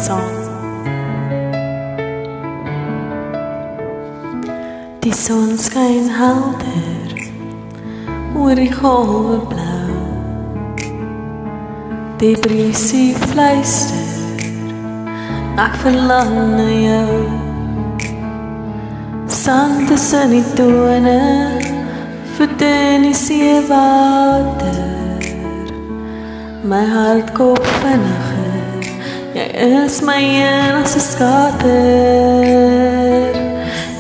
song. Die son skyn helder oor die golwe blou. Die briesie fluister, ek verlang na jou. Sand tussen die tone, voete in die seewater. My hart klop vinniger, jy is my enigste skater.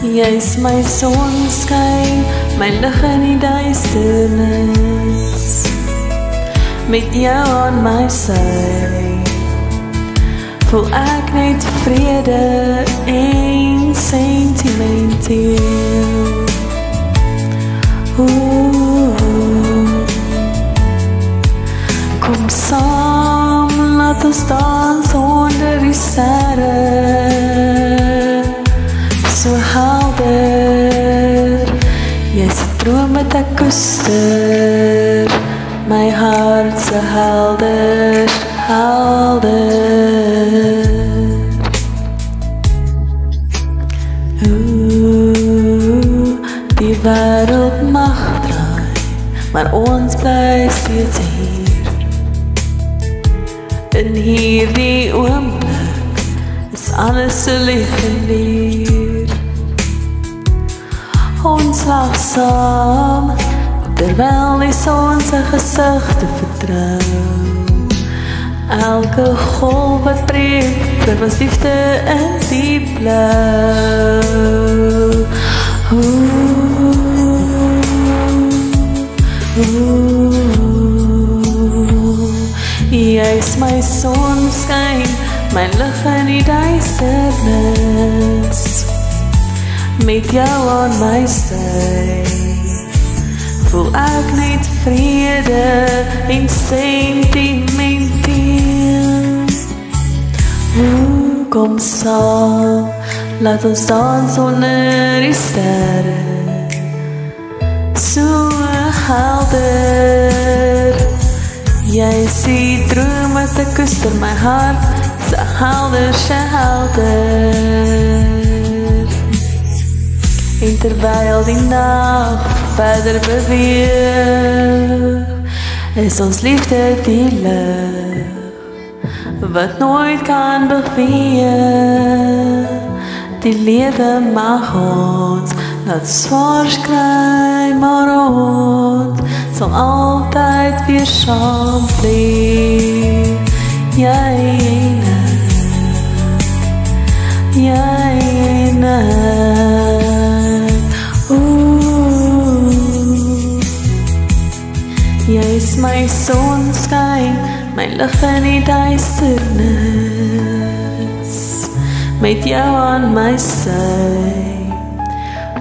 Jy is my sonskyn, my lig in die duisternis. Met jou aan my sy, voel ek net vrede en sentimenteel. Kom saam, laat ons dans onder die sterre. So helder, jy's 'n droom met 'n koester. My hart so helder, helder. Die wêreld mag draai, maar ons bly steeds hier. In hierdie oomblik is alles so lief en lief. Ons lag saam, terwyl die son sy gesigte vertrou. Elke golf wat breek, vir ons liefde in die blauw. Jy is my sonskyn, my lig in die duisternis. Met jou aan my sy, voel ek net vrede en sentimenteel. Kom saam, laat ons dans onder die sterre. So helder, jy is die droom met 'n koester. My hart so helder, so helder. En terwyl die nag verder beweeg, is ons liefde die lig wat nooit kan beweeg. Die lewe mag ons laat swaar skry, maar ons sal altyd weer saam bly. Jy en jy is my sonskyn, my lig in die duisternis. Met jou aan my sy,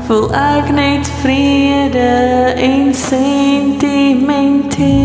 voel ek net vrede en sentimenteel.